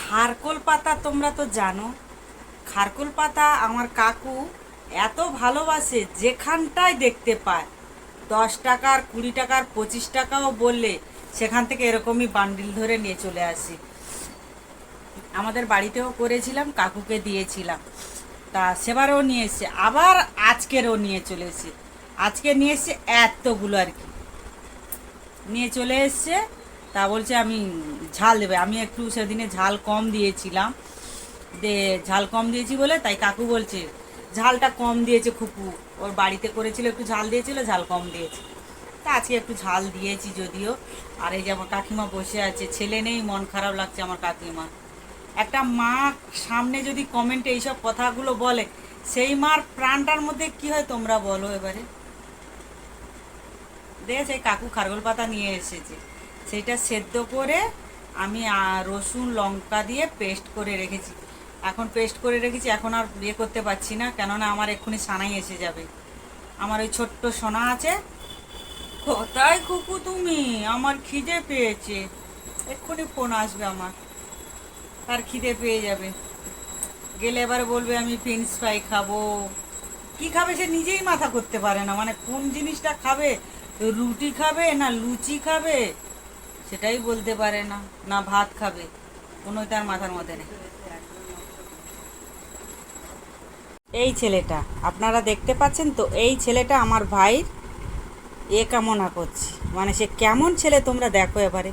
খারকোল পাতা তোমরা তো জানো, খারকোল পাতা আমার কাকু এত ভালোবাসে, যেখানটায় দেখতে পায় 10 টাকার, 20 টাকার, 25 টাকাও বললে সেখান থেকে এরকমই বান্ডিল ধরে নিয়ে চলে আসি। আমাদের বাড়িতেও করেছিলাম, কাকুকে দিয়েছিলাম, তা সেবারও নিয়ে এসছে, আবার আজকেরও নিয়ে চলে এসছে। আজকে নিয়ে এসছে এতগুলো আর কি নিয়ে চলে এসছে। তা বলছে আমি ঝাল দেবে, আমি একটু সেদিনে ঝাল কম দিয়েছিলাম, দে ঝাল কম দিয়েছি বলে তাই কাকু বলছে ঝালটা কম দিয়েছে খুকু, ওর বাড়িতে করেছিল একটু ঝাল দিয়েছিল, ঝাল কম দিয়েছে। তা আজকে একটু ঝাল দিয়েছি যদিও। আর এই যে আমার কাকিমা বসে আছে, ছেলে নেই, মন খারাপ লাগছে আমার কাকিমা। একটা মা সামনে যদি কমেন্টে এইসব কথাগুলো বলে, সেই মার প্রাণটার মধ্যে কি হয় তোমরা বলো এবারে। দেখে সেই কাকু খারগোল পাতা নিয়ে এসেছে, সেইটা সেদ্ধ করে আমি রসুন লঙ্কা দিয়ে পেস্ট করে রেখেছি। এখন পেস্ট করে রেখেছি, এখন আর ইয়ে করতে পারছি না, কেননা আমার এক্ষুনি সানাই এসে যাবে। আমার ওই ছোট্ট সোনা আছে, কোথায় কুকু তুমি, আমার খিদে পেয়েছে, এক্ষুনি ফোন আসবে আমার, তার খিদে পেয়ে যাবে, গেলে এবার বলবে আমি ফ্রেঞ্চ ফ্রাই খাবো। কি খাবে সে নিজেই মাথা করতে পারে না, মানে কোন জিনিসটা খাবে, রুটি খাবে না লুচি খাবে সেটাই বলতে পারে না, না ভাত খাবে, কোনোই তার মাথার মধ্যে নেই। এই ছেলেটা আপনারা দেখতে পাচ্ছেন তো, এই ছেলেটা আমার ভাইয়ের কামনা করছি, মানে সে কেমন ছেলে তোমরা দেখো এবারে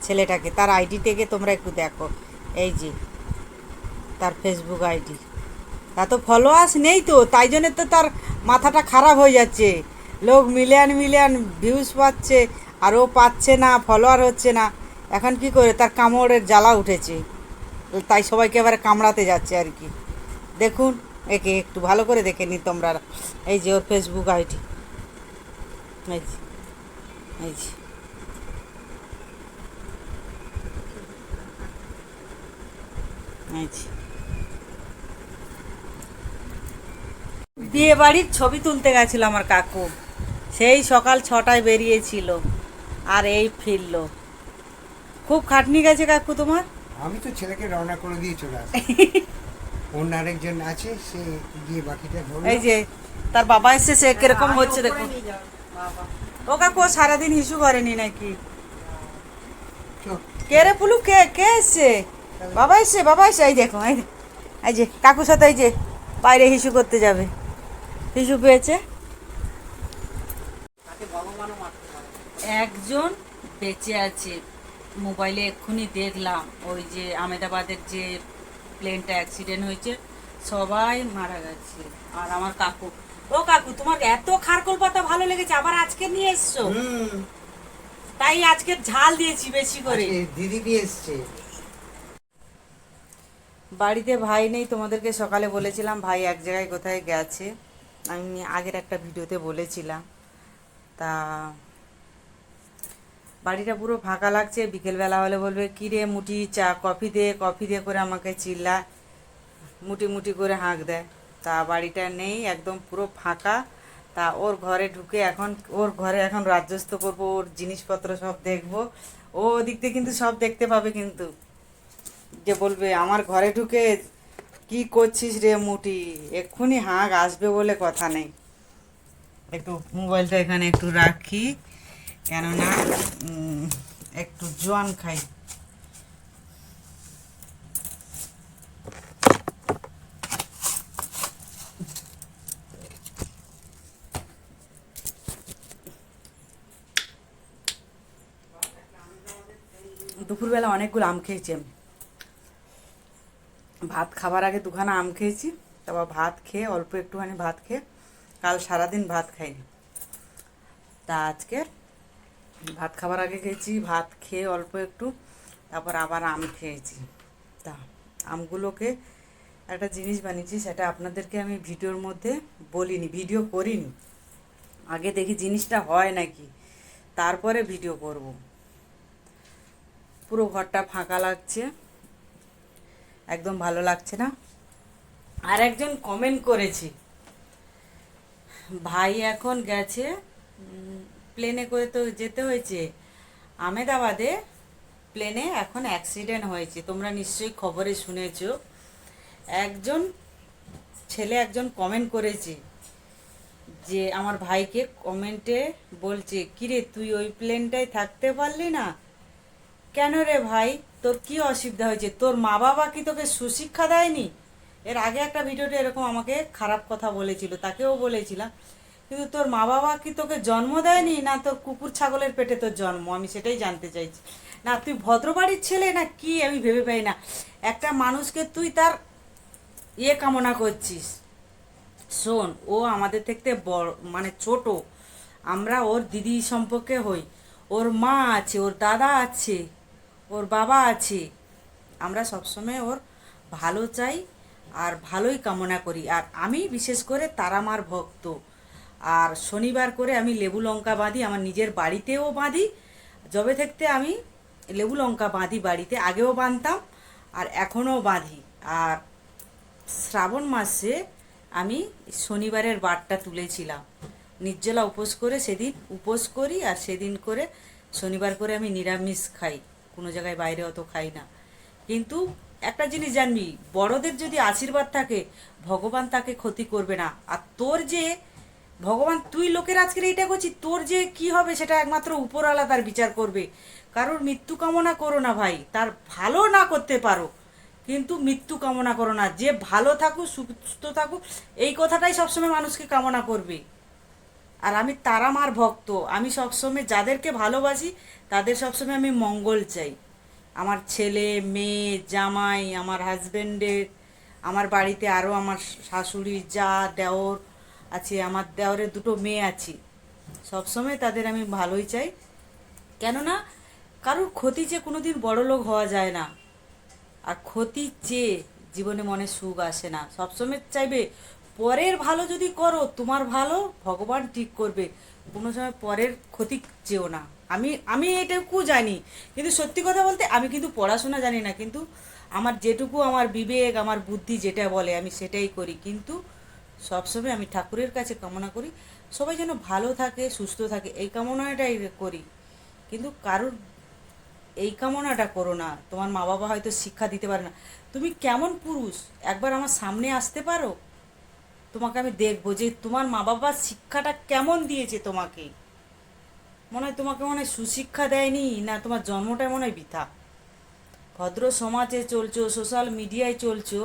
ছেলেটাকে, তার আইডি থেকে তোমরা একটু দেখো, এই যে তার ফেসবুক আইডি, তা তো ফলোয়ার্স নেই তো, তাই জন্য তো তার মাথাটা খারাপ হয়ে যাচ্ছে। লোক মিলিয়ন মিলিয়ন ভিউজ পাচ্ছে, আর ও পাচ্ছে না, ফলোয়ার হচ্ছে না। এখন কি করে, তার কামড়ের জ্বালা উঠেছে, তাই সবাইকে এবারে কামড়াতে যাচ্ছে আর কি। দেখুন, একে একটু ভালো করে দেখে নি তোমরা। এই যে ওর ফেসবুক আইডি, এই যে, এই যে, এই যে বিয়ে বাড়ির ছবি তুলতে গেছিল আমার কাকু, সেই সকাল 6টায় বেরিয়েছিল, আর এই ফিরলো। খুব খাটনি গেছে কাকু তোমার। আমি তো ছেলেকে রওনা করে দিয়ে চলে আসি। অন্য আরেকজন আছে, সে গিয়ে বাকিটা ধরলো। এই যে তার বাবা এসছে, সে কিরকম হচ্ছে দেখুন। ও কাকু ও সারাদিন হিসু করেনি নাকি? চল। কে রে পুলু, কে কে এসছে? বাবা এসছে, বাবা এসছে, এই দেখো, এই যে কাকুর সাথে এই যে বাইরে হিসু করতে যাবে, হিসু পেয়েছে। একজন বেঁচে আছে, মোবাইলে এক্ষুনি দেখলাম, ওই যে আমেদাবাদের যে প্লেনটা অ্যাক্সিডেন্ট হয়েছে, সবাই মারা গেছে। আর আমার কাকু, ও কাকু তোমার এত খারকোল পাতা ভালো লেগেছে, আবার আজকে নিয়ে এসছো? তাই আজকে ঝাল দিয়েছি বেশি করে। আজকে দিদি নিয়ে এসছে। বাড়িতে ভাই নেই, তোমাদেরকে সকালে বলেছিলাম ভাই এক জায়গায় কোথায় গেছে, আমি আগের একটা ভিডিওতে বলেছিলাম। তা বাড়িটা পুরো ফাঁকা লাগছে, বিকেলবেলা হলে বলবে কী রে মুটি চা কফি দে, কফি দে করে আমাকে চিল্লায়, মুটি মুটি করে হাঁক দেয়। তা বাড়িটা নেই, একদম পুরো ফাঁকা। তা ওর ঘরে ঢুকে এখন, ওর ঘরে এখন রাজ্যস্থ করবো, ওর জিনিসপত্র সব দেখবো। ও ওদিক দিয়ে কিন্তু সব দেখতে পাবে, কিন্তু যে বলবে আমার ঘরে ঢুকে কি করছিস রে মুটি, এক্ষুনি হাঁক আসবে বলে কথা নেই। একটু মোবাইলটা এখানে একটু রাখি, কেননা একটু জোয়ান খাই। দুপুরবেলা অনেকগুলো আম খেয়েছি আমি, ভাত খাবার আগে 2খানা আম খেয়েছি, তারপর ভাত খেয়ে অল্প একটুখানি ভাত খেয়ে, কাল সারাদিন ভাত খাইনি, তা আজকে ভাত খাবার আগে খেয়েছি, ভাত খেয়ে অল্প একটু, তারপর আবার আম খেয়েছি। তা আমগুলোকে একটা জিনিস বানিয়েছি, সেটা আপনাদেরকে আমি ভিডিওর মধ্যে বলিনি, ভিডিও করিনি, আগে দেখি জিনিসটা হয় নাকি, তারপরে ভিডিও করব। পুরো ঘরটা ফাঁকা লাগছে, একদম ভালো লাগছে না। আর একজন কমেন্ট করেছি, ভাই এখন গেছে প্লেনে করে তো যেতে হয়েছে আমেদাবাদে, প্লেনে এখন অ্যাক্সিডেন্ট হয়েছে, তোমরা নিশ্চয়ই খবরে শুনেছো। একজন ছেলে একজন কমেন্ট করেছে যে আমার ভাইকে কমেন্টে বলছে, কিরে তুই ওই প্লেনটায় থাকতে পারলি না কেন রে ভাই, তোর কি অসুবিধা হয়েছে, তোর মা বাবা কি তোকে সুশিক্ষা দেয়নি? এর আগে একটা ভিডিওতে এরকম আমাকে খারাপ কথা বলেছিল, তাকেও বলেছিলাম, কিন্তু তোর মা বাবা কি তোকে জন্ম দেয়নি, না তোর কুকুর ছাগলের পেটে তোর জন্ম? আমি সেটাই জানতে চাইছি। না তুই ভদ্রবাড়ির ছেলে না কি, আমি ভেবে পাই না। একটা মানুষকে তুই তার কামনা করছিস। শোন, ও আমাদের থেকে বড়, মানে ছোট, আমরা ওর দিদি সম্পর্কে হই। ওর মা আছে, ওর দাদা আছে, ওর বাবা আছে। আমরা সবসময় ওর ভালো চাই আর ভালোই কামনা করি। আর আমি বিশেষ করে তারামার ভক্ত। আর শনিবার করে আমি লেবু লঙ্কা বাঁধি, আমার নিজের বাড়িতেও বাঁধি। যবে থাকতে আমি লেবু লঙ্কা বাঁধি বাড়িতে, আগেও বাঁধতাম আর এখনও বাঁধি। আর শ্রাবণ মাসে আমি শনিবারের বারটা তুলেছিলাম, নির্জলা উপোস করে সেদিন উপোস করি। আর সেদিন করে শনিবার করে আমি নিরামিষ খাই, কোনো জায়গায় বাইরে অত খাই না। কিন্তু একটা জিনিস জানবি, বড়দের যদি আশীর্বাদ থাকে ভগবান তাকে ক্ষতি করবে না। আর তোর যে ভগবান, তুই লোকের আজকের এইটা করছিস, তোর যে কি হবে সেটা একমাত্র উপরওয়ালা তার বিচার করবে। কারোর মৃত্যু কামনা করো না ভাই, তার ভালো না করতে পারো কিন্তু মৃত্যু কামনা করো না। যে ভালো থাকুক, সুস্থ থাকুক, এই কথাটাই সবসময় মানুষকে কামনা করবে। আর আমি তারা মার ভক্ত, আমি সবসময় যাদেরকে ভালোবাসি তাদের সবসময় আমি মঙ্গল চাই। আমার ছেলে মেয়ে জামাই, আমার হাজবেন্ডের, আমার বাড়িতে আরও আমার শাশুড়ি যা দেওর আছে, আমার দেওরের দুটো মেয়ে আছে, সবসময় তাদের আমি ভালোই চাই। কেননা কারোর ক্ষতি চেয়ে কোনোদিন বড়লোক হওয়া যায় না। আর ক্ষতি চেয়ে জীবনে মনে সুখ আসে না। সবসময় চাইবে পরের ভালো যদি করো, তোমার ভালো ভগবান ঠিক করবে। কোনো সময় পরের ক্ষতি চেও না। আমি আমি এটুকু জানি, কিন্তু সত্যি কথা বলতে আমি কিন্তু পড়াশোনা জানি না, কিন্তু আমার যেটুকু আমার বিবেক আমার বুদ্ধি যেটা বলে আমি সেটাই করি। কিন্তু সবসময় আমি ঠাকুরের কাছে কামনা করি সবাই যেন ভালো থাকে, সুস্থ থাকে, এই কামনাটাই করি। কিন্তু কারোর এই কামনাটা করো না। তোমার মা বাবা হয়তো শিক্ষা দিতে পারে না, তুমি কেমন পুরুষ একবার আমার সামনে আসতে পারো, তোমাকে আমি দেখবো যে তোমার মা বাবার শিক্ষাটা কেমন দিয়েছে তোমাকে। মনে হয় তোমাকে মনে হয় সুশিক্ষা দেয়নি, না তোমার জন্মটাই মনে হয় বৃথা। ভদ্র সমাজে চলছো, সোশ্যাল মিডিয়ায় চলছো,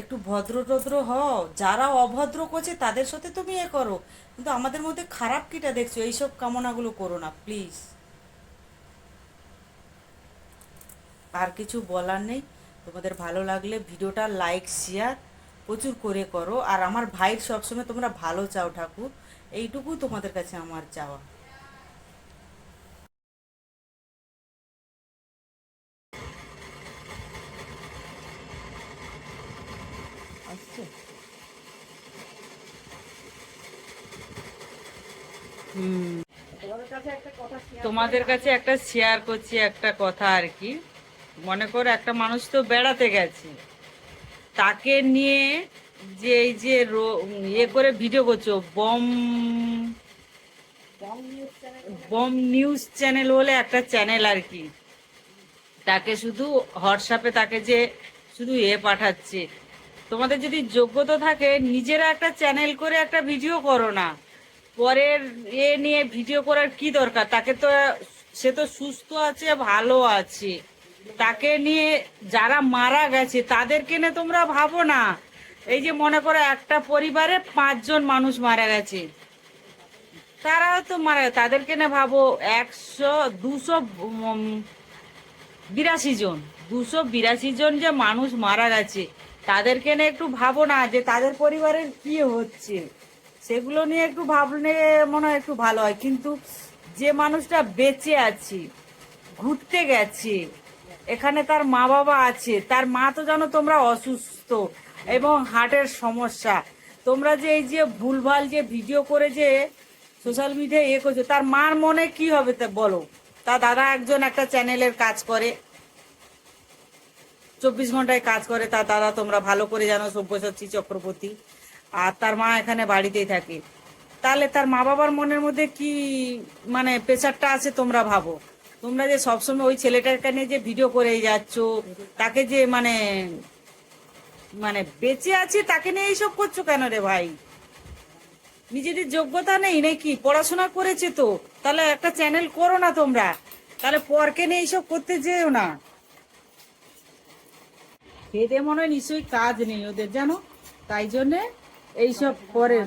একটু ভদ্র টদ্র হও। যারা অভদ্র করছে তাদের সাথে তুমি করো, কিন্তু আমাদের মধ্যে খারাপ কিটা দেখছো, এইসব কামনাগুলো করো না প্লিজ। আর কিছু বলার নেই। তোমাদের ভালো লাগলে ভিডিওটা লাইক শেয়ার প্রচুর করে করো। আর আমার ভাইয়ের সবসময় তোমরা ভালো চাও ঠাকুর, এইটুকু তোমাদের কাছে আমার চাওয়া। আচ্ছা, তোমাদের কাছে একটা শেয়ার করছি একটা কথা আর কি। মনে করো একটা মানুষ তো বেড়াতে গেছে, তাকে নিয়ে যে এই যে করে ভিডিও করছো, বম বম নিউজ চ্যানেল বলে একটা চ্যানেল আর কি, তাকে শুধু হোয়াটসঅ্যাপে তাকে যে শুধু পাঠাচ্ছে। তোমাদের যদি যোগ্যতা থাকে নিজেরা একটা চ্যানেল করে একটা ভিডিও করো না। পরের নিয়ে ভিডিও করার কি দরকার? তাকে তো, সে তো সুস্থ আছে, ভালো আছে, তাকে নিয়ে যারা মারা গেছে তাদেরকে নিয়ে তোমরা ভাবো না। এই যে মনে করো একটা পরিবারে 5 জন মানুষ মারা গেছে, তারা তো মারা গেছে, তাদেরকে নিয়ে ভাবো 282 জন, 282 জন যে মানুষ মারা গেছে, তাদেরকে নিয়ে একটু ভাবো না যে তাদের পরিবারের কি হচ্ছে। সেগুলো নিয়ে একটু ভাবলে মনে হয় একটু ভালো হয়। কিন্তু যে মানুষটা বেঁচে আছে, ঘুরতে গেছে, এখানে তার মা বাবা আছে, তার মা তো জানো তোমরা অসুস্থ এবং হার্টের সমস্যা, তোমরা যে এই যে ভুলভাল যে ভিডিও করে যে সোশ্যাল মিডিয়ায় করছো, তার মার মনে কি হবে তা বলো। তা দাদা একজন একটা চ্যানেলের কাজ করে, 24 ঘন্টায় কাজ করে, তার দাদা তোমরা ভালো করে জানো, সব্যসাচী চক্রবর্তী। আর তার মা এখানে বাড়িতেই থাকে। তাহলে তার মা বাবার মনের মধ্যে কি মানে প্রেশারটা আছে তোমরা ভাবো। তোমরা যে সবসময় ওই ছেলেটাকে নিয়ে যে ভিডিও করে যাচ্ছ, তাকে যে মানে মানে বেঁচে আছে তাকে নিয়ে এইসব করছো কেন রে ভাই? নিজেদের যোগ্যতা নেই নাকি? পড়াশোনা করেছে তো, তাহলে একটা চ্যানেল করো না তোমরা, তাহলে পরকে নিয়ে এইসব করতে যেও না। খেতে মনে হয় নিশ্চয়ই কাজ নেই ওদের, জানো, তাই জন্যে এইসব করে।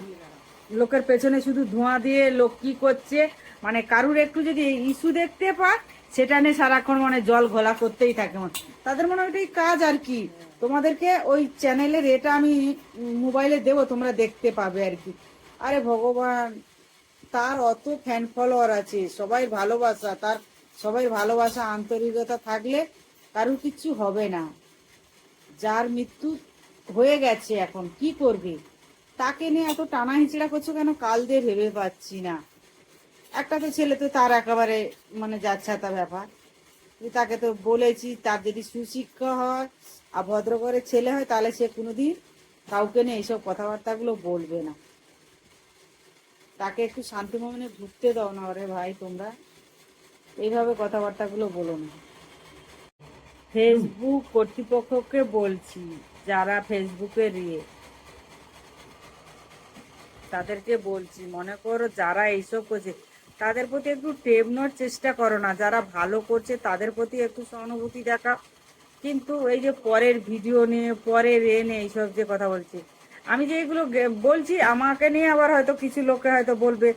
লোকের পেছনে শুধু ধোঁয়া দিয়ে লোক কি করছে, মানে কারুর একটু যদি ইস্যু দেখতে পায় সেটা নিয়ে সারাক্ষণ মানে জল ঘোলা করতেই থাকে। তাদের মনে হয় ওইটাই কাজ আর কি। তোমাদেরকে ওই চ্যানেলের এটা আমি মোবাইলে দেবো, তোমরা দেখতে পাবে আর কি। আরে ভগবান, তার অত ফ্যান ফলোয়ার আছে, সবাই ভালোবাসা তার, সবাই ভালোবাসা আন্তরিকতা থাকলে কারুর কিচ্ছু হবে না। যার মৃত্যু হয়ে গেছে এখন কি করবে, তাকে নিয়ে এত টানা হিচড়া করছো কেন? কাল দিয়ে ভেবে পাচ্ছি না। একটা তো ছেলে তো তার একেবারে মানে যাচ্ছে তা ব্যাপার, তাকে তো বলেছি তার যদি সুশিক্ষা হয় আর ভদ্র করে ছেলে হয় তাহলে সে কোনোদিন কাউকে নিয়ে এইসব কথাবার্তাগুলো বলবে না। তাকে একটু শান্তি মনে ঘুরতে দাও না রে ভাই, তোমরা এইভাবে কথাবার্তাগুলো বলো না। ফেসবুক কর্তৃপক্ষকে বলছি, যারা ফেসবুকের তাদেরকে বলছি, মনে করো যারা এইসব করছে তাদের প্রতি একটু টেপনোর চেষ্টা করো না। যারা ভালো করছে তাদের প্রতি একটু সহানুভূতি দেখা। কিন্তু এই যে পরের ভিডিও নিয়ে, পরের নিয়ে এইসব যে কথা বলছি, আমি যে এগুলো বলছি, আমাকে নিয়ে আবার হয়তো কিছু লোকে হয়তো বলবে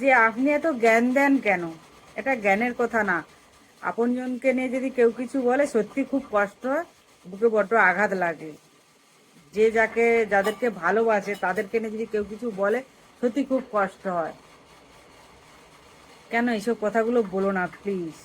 যে আপনি এত জ্ঞান দেন কেন? এটা জ্ঞানের কথা না। আপনজনকে নিয়ে যদি কেউ কিছু বলে সত্যি খুব কষ্ট হয়, বুকে বড্ড আঘাত লাগে। যে যাদেরকে ভালোবাসে তাদেরকে নিয়ে যদি কেউ কিছু বলে সত্যি খুব কষ্ট হয়। কেন এইসব কথাগুলো বলো না প্লিজ।